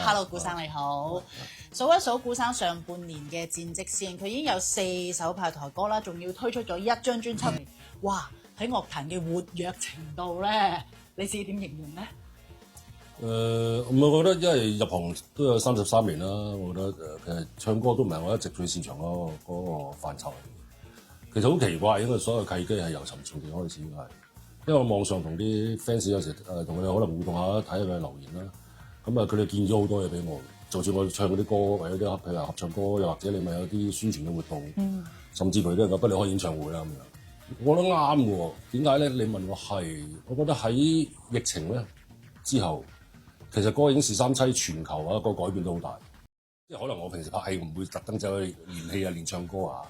Hello， 顧生你好。數一數顧生上半年嘅戰績先，佢已經有4首派台歌啦，仲要推出咗1張專輯。哇！喺樂壇嘅活躍程度咧，你自己點形容咧？我覺得因為入行都有33年啦，我覺得其實唱歌都唔係我一直最擅長嗰個範疇嚟嘅。其實好奇怪，因為所有契機係由陳潮地開始係，因為我網上同啲 fans 有時同佢哋可能互動下，睇下佢哋留言啦。咁佢哋建議咗好多嘢俾我，就算我唱嗰啲歌，或者啲譬如話合唱歌，又或者你咪有啲宣傳嘅活動，甚至乎都有不離開演唱會啦咁樣。我覺得啱嘅喎，點解咧？你問我係，我覺得喺疫情咧之後，其實歌影視三棲全球啊個改變都好大。即係可能我平時拍戲唔會特登走去練戲啊、練唱歌啊。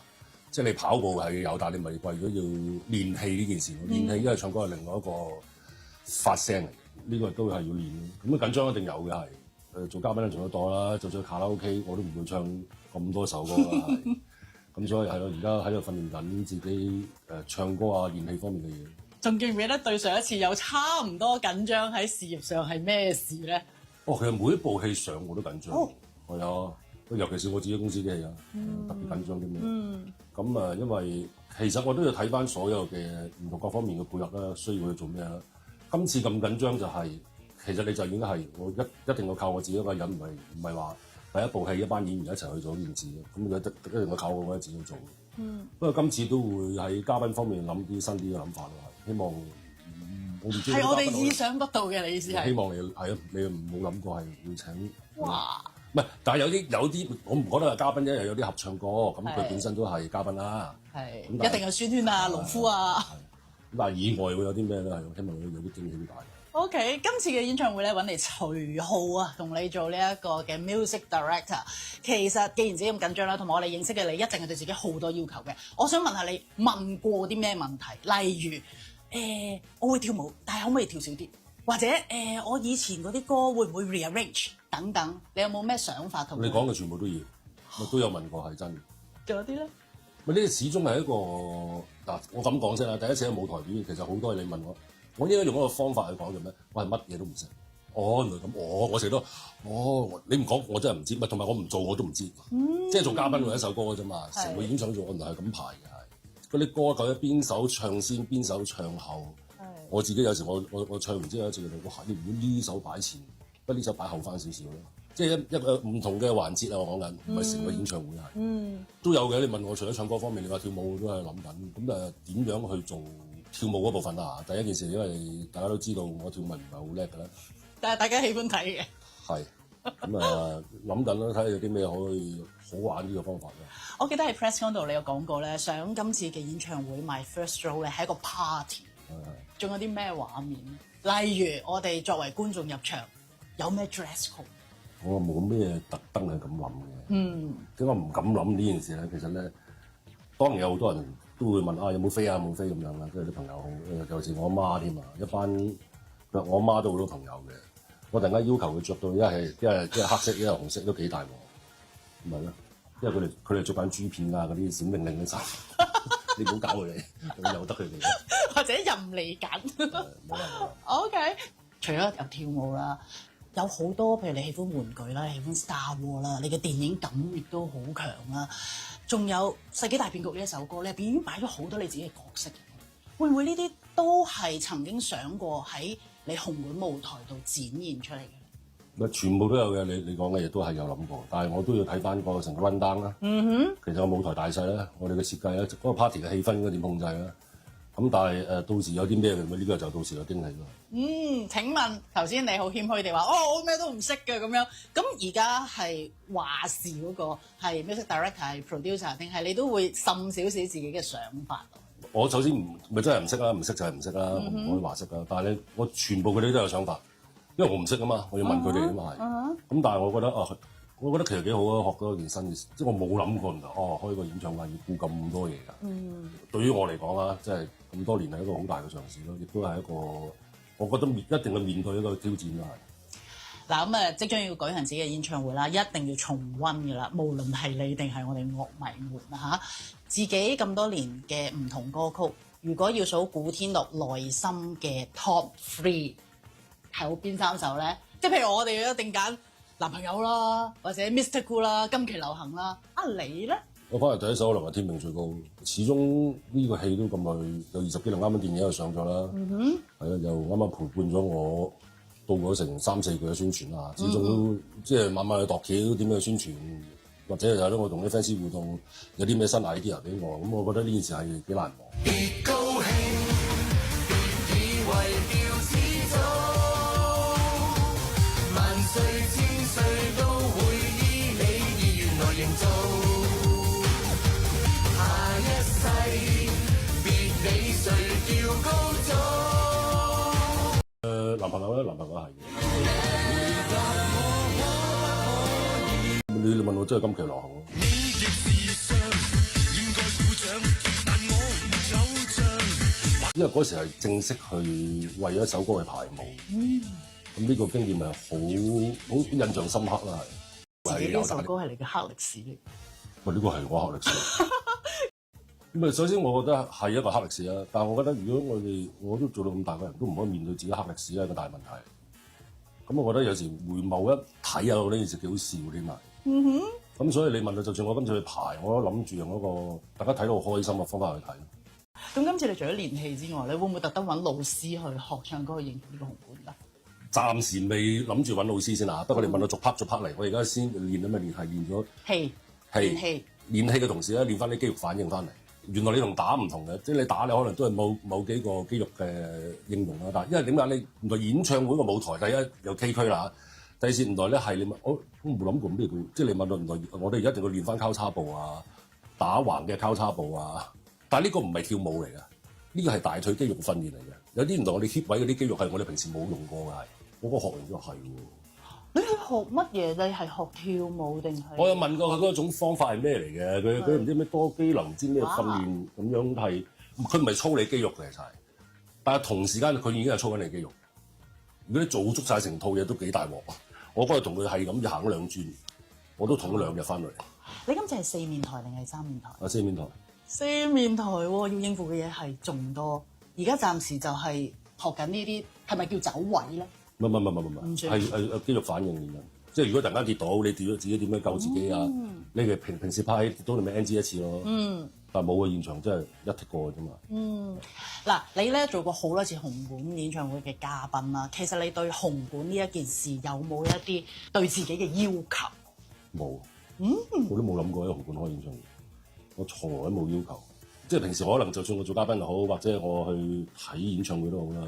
即係你跑步係有，但係你咪為咗要練戲呢件事。練戲因為唱歌係另外一個發聲嚟，呢個都係要練。咁緊張一定有嘅係。做嘉賓做得多啦，做咗卡拉 OK 我都唔會唱咁多首歌啦。咁所以係咯，而家喺度訓練緊自己唱歌啊、練戲方面嘅嘢。仲記唔記得對上一次有差唔多緊張喺事業上係咩事咧？其實每一部戲上我都緊張，係啊，尤其是我自己公司嘅戲啊，特別緊張啲咩？咁因為其實我都要睇翻所有嘅唔同各方面嘅配合啦，需要去做咩啦。今次咁緊張就係、其實你就已經係我一定要靠我自己一個人，唔係話第一部戲一班演員一齊去做呢件事嘅，咁一定要靠我自己去做。不過今次都會喺嘉賓方面諗啲新啲嘅諗法咯，希望係我哋意想不到嘅，你意思係？希望你係啊，你冇諗過係會請。哇！唔係，但係有啲我唔覺得係嘉賓啫，又有啲合唱歌，咁佢本身都係嘉賓啦。係，一定有宣萱啊、農夫啊。咁但係以外會有啲咩咧？係希望有啲驚喜大。OK， 今次嘅演唱會咧揾嚟徐浩啊，同你做呢一個嘅 music director。其實既然自己咁緊張啦，同埋我哋認識嘅你一定係對自己好多要求嘅。我想問下你問過啲咩問題？例如我會跳舞，但係可唔可以跳少啲？或者我以前嗰啲歌會唔會 rearrange 等等？你有冇咩想法同？你講嘅全部都要，我都有問過係真嘅。仲有啲咧？咪呢個始終係一個嗱，我咁講先啦。第一次喺舞台表演，其實好多嘢你問我應該用一個方法去講做咩？我係乜嘢都唔識。原來咁，我成日都你唔講我真係唔知。咪同埋我唔做我都唔知。即係做嘉賓為一首歌嘅啫嘛，成個演唱會原來係咁排嘅係。嗰啲歌究竟邊首唱先，邊首唱後？我自己有時我唱完之後，有一次佢哋話：你唔好呢首擺前，不呢首擺後翻少少咯。即係一個唔同嘅環節啊！我講緊唔係成個演唱會係。都有嘅。你問我除咗唱歌方面，你話跳舞都係諗緊。咁點樣去做跳舞嗰部分啊？第一件事，因為大家都知道我跳舞唔係好叻㗎啦。但係大家喜歡睇嘅。係。咁諗緊啦，睇下有啲咩可以好玩啲嘅方法咧。我記得喺 press con 度你有講過咧，想今次嘅演唱會 My First Show 咧係一個 party。仲有啲咩畫面？例如我哋作為觀眾入場，有咩 dress code？我冇咩特登係咁諗嘅。點解唔敢諗呢件事咧？其實咧，當然有好多人都會問有冇飛啊，有冇飛咁樣啦。跟住啲朋友，尤其是我媽添啊，一班我媽都好多朋友嘅。我突然間要求佢着到一係黑色，一係紅色，都幾大鑊。唔係咯，因為佢哋着緊珠片啊，嗰啲閃靈靈嘅衫。你唔好搞佢哋，我由得佢哋。或者任你揀。冇啦。OK。除咗有跳舞啦，有好多譬如你喜歡玩具啦，喜歡 Star Wars 啦，你嘅電影感亦都好強啦。仲有《世紀大變局》呢一首歌咧，入邊已經擺咗好多你自己嘅角色。會唔會呢啲都係曾經想過喺你紅館舞台度展現出嚟嘅？全部都有嘅，你講嘅嘢都係有諗過，但係我都要睇翻個成個 run down 啦。其實個舞台大細咧，我哋嘅設計咧，嗰個 party 嘅氣氛應該點控制咧？咁但係到時有啲咩嘅，呢個就到時有驚喜咯。請問頭先你好謙虛地話，我咩都唔識嘅咁樣，咁而家係話事嗰個係 music director 係 producer 定係你都會滲少少自己嘅想法？我首先咪真係唔識啦，唔識就係唔識啦，我唔可以話識啦。但係我全部佢哋都有想法。因為我唔識啊嘛，我要問佢哋啊嘛係。咁但係我覺得其實幾好啊，學到一件新嘅事。即係我冇諗過開個演唱會要顧咁多嘢㗎。對於我嚟講啦，即係咁多年係一個好大嘅嘗試咯，亦都係一個我覺得一定要面對一個挑戰啦。嗱咁即將要舉行自己嘅演唱會啦，一定要重溫㗎啦。無論係你定係我哋樂迷們啊自己咁多年嘅唔同歌曲，如果要數古天樂內心嘅 Top 3。係好邊3首咧？即係譬如我哋一定揀男朋友啦，或者 Mr. Cool 啦，今期流行啦。你咧？我翻嚟第一首可能係《天命最高》，始終呢個戲都咁耐，有20幾年，啱啱電影又上咗啦。係啊，又啱啱陪伴咗我到咗成3、4個嘅宣傳啦。始終都即係慢慢去度橋，點樣去宣傳，或者有咧我同啲 fans 互動，有啲咩新 idea 俾我，咁我覺得呢件事係幾難忘。別高興，別以為掉始早，萬歲千歲都會依你意願來營造。男朋友咧，男朋友係嘅。你問我真係今期流行咯。因為嗰時係正式去為咗一首歌去排舞。咁呢個經驗係好印象深刻啦，係。自己呢首歌係你嘅黑歷史嚟。喂，呢個係我黑歷史。咁啊，首先我覺得係一個黑歷史啦，但係我覺得如果我都做到咁大個人，都唔可以面對自己黑歷史係一個大問題。咁我覺得有時回眸一睇啊，呢件事幾好笑添嘛。咁所以你問到，就算我今次去排，我都諗住用嗰個大家睇到好開心嘅方法去睇。咁今次你除咗練戲之外，你會唔會特登揾老師去學唱歌去應付呢個紅館㗎？暫時未諗住揾老師先啊，不過你問到逐 part 嚟，我而家先練啊嘛，練咗戲練戲嘅同時咧，練翻啲肌肉反應翻嚟。原來你同打唔同嘅，即係你打你可能都係某幾個肌肉嘅應用啦。但係因為點解你原來演唱會個舞台第一有崎嶇啦，第二原來咧係你我冇諗過咩叫，即係你問到原來我哋而家一定要練翻交叉步啊，打橫嘅交叉步啊。但係呢個唔係跳舞嚟㗎，呢個係大腿肌肉訓練嚟嘅。有啲原來我哋 hip 位嗰啲肌肉係我哋平時冇用過㗎，係我個學完之後係喎。你係學乜嘢？你係學跳舞定係？我有問過佢嗰種方法係咩嚟嘅？佢唔知咩多機能，唔知咩訓練咁樣係，佢唔係操你肌肉嘅，其實係，但係同時間佢已經係操緊你肌肉。如果你做足晒成套嘢都幾大鑊。我嗰日同佢係咁行咗2轉，我都同咗2日翻嚟。你今次係4面台定係3面台？啊，4面台。4面台喎，要應付嘅嘢係仲多。而家暫時就係學緊呢啲，係咪叫走位咧？唔係肌肉反應嚟嘅，即係如果突然間跌倒，你跌咗自己點樣救自己啊？你哋平時拍戲跌到你咪 NG 一次咯。但係冇嘅現場真係一剔過嘅啫嘛。嗱，你咧做過好多次紅館演唱會嘅嘉賓啦，其實你對紅館呢一件事有冇一啲對自己嘅要求？冇。我都冇諗過喺紅館開演唱會，我從來都冇要求。即係平時可能就算我做嘉賓又好，或者我去睇演唱會都好啦。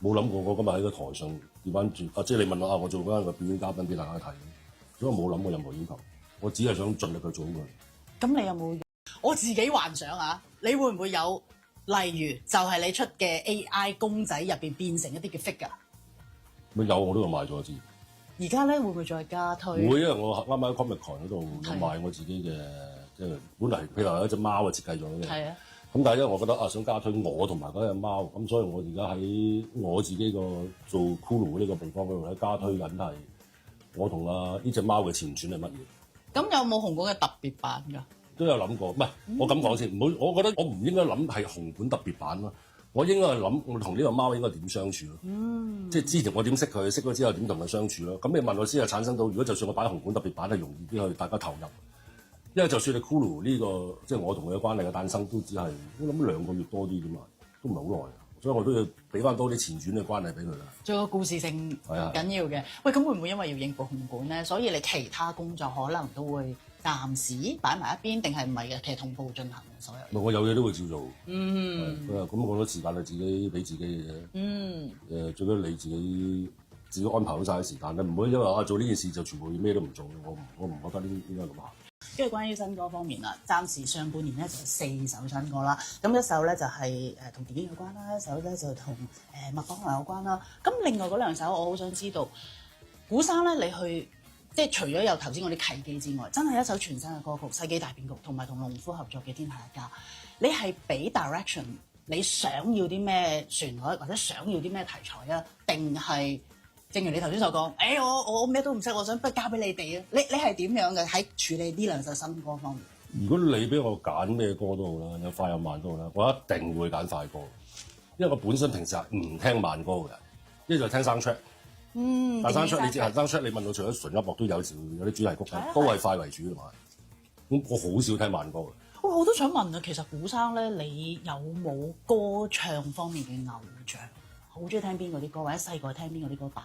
冇諗過我今日喺個台上調翻轉，即係你問我我做翻個表演嘉賓俾大家睇，所以我冇諗過任何要求，我只係想盡力去做佢。咁你有冇？我自己幻想啊，你會唔會有？例如就係你出嘅 AI 公仔入邊變成一啲嘅 figure？咪有我都有賣咗一支。而家咧會唔會再加推？會，因為我啱啱喺 Comic-Con 嗰度有賣我自己嘅，即係本嚟譬如話有一隻貓設計咗嘅。係啊。咁但係因為我覺得想加推我同埋嗰隻貓，咁所以我而家喺我自己個做 Cool 呢個地方嗰度咧加推緊係我同呢隻貓嘅前傳係乜嘢？咁有冇紅館嘅特別版㗎？都有諗過，唔係我咁講先，唔好，我覺得我唔應該諗係紅館特別版咯，我應該係諗我同呢個貓應該點相處咯。即係之前我點識佢，識咗之後點同佢相處咯。咁你問我先係產生到，如果就算我擺紅館特別版係容易啲去大家投入。因為就算你 Cool 呢個，即係我同佢嘅關係嘅誕生，都只係我諗2個月多啲啫嘛，都唔係好耐，所以我都要俾翻多啲前傳嘅關係俾佢啦。仲有個故事性緊要嘅。喂，咁會唔會因為要應付紅館咧，所以你其他工作可能都會暫時擺埋一邊，定係唔係嘅？其實同步進行嘅所有。我有嘢都會照做。咁我覺得時間係自己俾自己嘅啫。最緊要你自己安排好晒啲時間，你唔好因為做呢件事就全部咩都唔做。我唔覺得應該咁行。跟住關於新歌方面啦，暫時上半年咧就有4首新歌啦。咁一首咧就係同電影有關啦，一首咧就同麥當勞有關啦。咁另外嗰2首，我好想知道，古生咧你去即係除咗有頭先嗰啲契機之外，真係一首全新嘅歌曲《世紀大變局》，同埋同農夫合作嘅《天下一家》，你係俾 direction 你想要啲咩旋律或者想要啲咩題材啊？定係？正如你頭先所講，我咩都唔識，我想不如交俾你哋啊！你係點樣嘅喺處理呢2首新歌方面？如果你俾我揀咩歌都好啦，有快有慢都好啦，我一定會揀快歌，因為我本身平時係唔聽慢歌嘅，一就聽 soundtrack，但山出你知，山出你問我除咗純音樂都有時有啲主題曲都係快為主㗎嘛。咁我好少聽慢歌嘅。我都想問啊，其實古生咧，你有冇歌唱方面嘅偶像？好中意聽邊個啲歌，或者細個聽邊個啲歌大？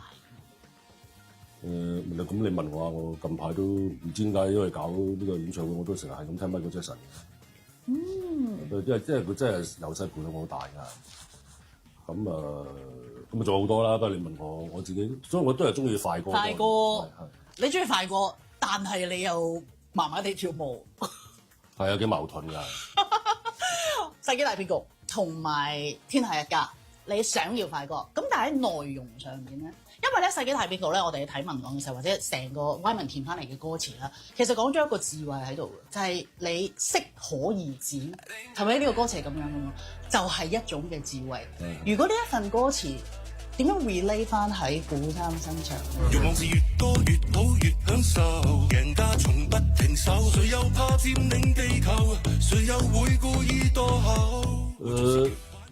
咁你問我啊，我近排都唔知點解，因為搞呢個演唱會，我都成日係咁聽 Michael Jackson。因為佢真係由細陪到我大㗎。咁仲有好多啦，不過你問我自己，所以我都係中意快歌。快歌，你中意快歌，但係你又麻麻地跳舞。係有幾矛盾㗎。世紀大騙局同埋天下一家，你想要快歌，咁但係喺內容上面咧，因為咧世紀大騙局咧，我哋睇文檔嘅時候，或者成個 Wyman 填翻嚟嘅歌詞啦，其實講咗一個智慧喺度，就係、是、你適可而止，係咪呢個歌詞係咁樣嘅嘛？就係、是、一種嘅智慧。如果呢一份歌詞點樣 relate 翻喺古生身上？欲望是越多越好越享受，贏家從不停手，誰又怕佔領地球？誰又會故意墮後？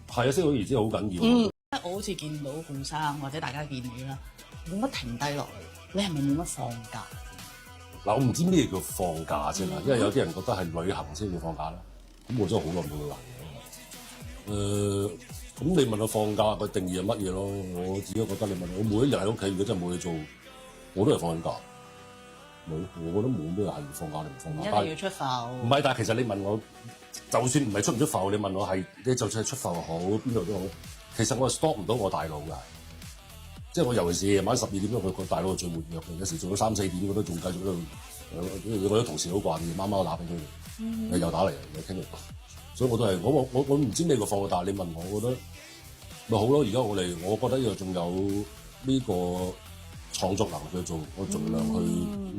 係啊，適可而止好緊要。我好似見到古生或者大家見你啦，冇乜停低落嚟，你係咪冇乜放假？嗱，我唔知咩叫放假先啦，因為有啲人覺得係旅行先叫放假啦。咁我真係好耐冇旅行嘅。咁你問我放假個定義係乜嘢咯？我自己覺得你問我每一日喺屋企，如果真係冇嘢做，我都係放緊假。我覺得冇咩係放假定唔放假。一定要出埠。唔係，但係其實你問我，就算唔係出唔出埠，你問我係，你就算係出埠好，邊度都好，其實我係 stop 唔到我大腦㗎。即係我尤其是夜晚12點鐘，佢個大腦最活躍嘅，有時做到3、4點，我都仲繼續喺度。我啲同事好慣嘅，媽媽打俾佢，又打嚟又傾。所以我都係，我唔知咩個放假，但係你問我，我覺得咪好咯。而家我覺得呢個仲有呢個創作能力去做，我盡量去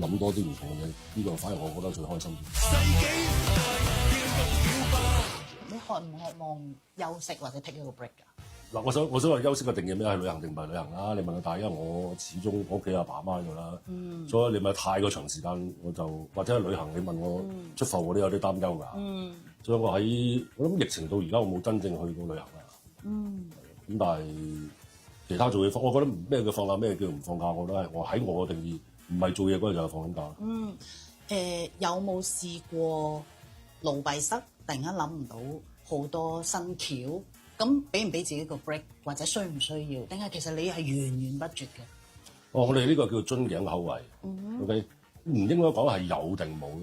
諗多啲唔同嘅嘢，呢個反而我覺得最開心。你渴唔渴望休息或者 take 一個 break 㗎？嗱，我想話休息嘅定義咩？係旅行定唔係旅行啦？你問我，但係因為我始終我屋企阿爸阿媽喺度啦，所以你咪太過長時間，我就或者係旅行，你問我出埠我都有啲擔憂㗎。所以我諗疫情到而家我冇真正去過旅行啦。咁但係其他做嘢我覺得咩叫放假，咩叫唔放假，我覺得係我喺我嘅定義，唔係做嘢嗰陣就係放緊假。有冇試過腦閉塞，突然間諗唔到好多新橋？咁俾唔俾自己個 break，或者需唔需要？定係其實你係源源不絕嘅？我哋呢個叫樽頸口胃。OK， 唔應該講係有定冇咯。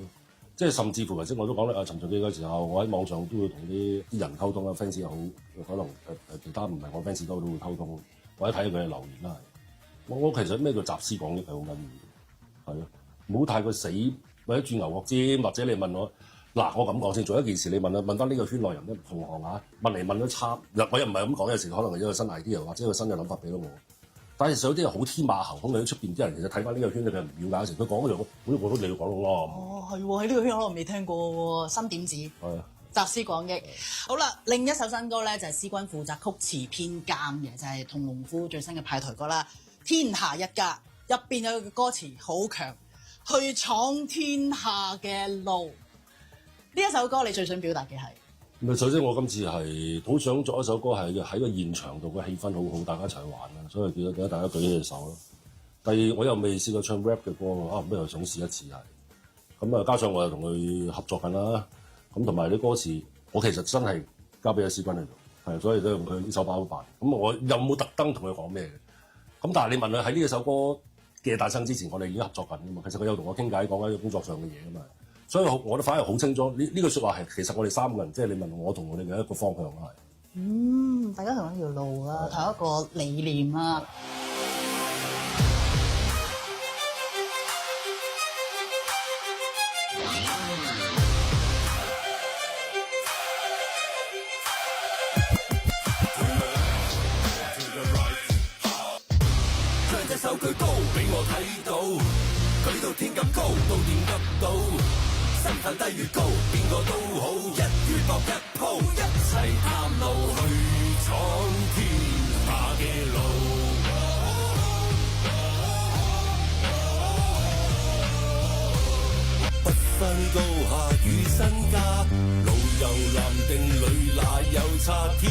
即係甚至乎頭先我都講啦，尋常記嘅時候，我喺網上都會同啲人溝通啦 ，fans 又好，可能其他唔係我 fans 都會溝通，或者睇下佢嘅留言啦。我其實咩叫集思廣益係好緊要，係咯，唔好太過死或者轉牛角尖，或者你問我。嗱，我咁講先，做一件事，你問翻呢個圈內人咧，同行啊，問嚟問都差。我又唔係咁講，有時可能係一個新 idea，或者一個新嘅諗法俾到我。但係其實有啲係好天馬行空嘅，出邊啲人其實睇翻呢個圈，你係唔了解嘅時，佢講嗰樣，我都你要講到咯。係喎，喺呢個圈可能未聽過喎，新點子。係集思廣益。好啦，另一首新歌咧就係思君負責曲詞編監嘅，就係同農夫最新嘅派台歌啦，《天下一家》入邊有個歌詞好強，去闖天下嘅路。呢一首歌你最想表達嘅係？首先我今次係好想作一首歌係喺個現場度嘅氣氛好好，大家一齊玩啦，所以記得大家舉起隻手咯。第二我又未試過唱 rap 嘅歌，不如又想試一次係。咁加上我又同佢合作緊啦，咁同埋啲歌詞我其實真係交俾阿思君嚟做，係，所以都用佢呢首包辦。咁我又冇特登同佢講咩嘅。咁但係你問佢喺呢一首歌嘅誕生之前，我哋已經合作緊㗎嘛。其實佢有同我傾偈，講緊工作上嘅嘢㗎嘛。所以我都反而好清楚呢個説話係其實我哋3個人，即係你問我同我哋嘅一個方向啦，係。大家同一條路啦，同一個理念啦。將隻手舉高俾我睇到，舉到天咁高都掂得到。身份低越高，邊個都好，一於搏一鋪，一齊探路去闖天下嘅路。不分高下與身價，路又藍定裏哪有差天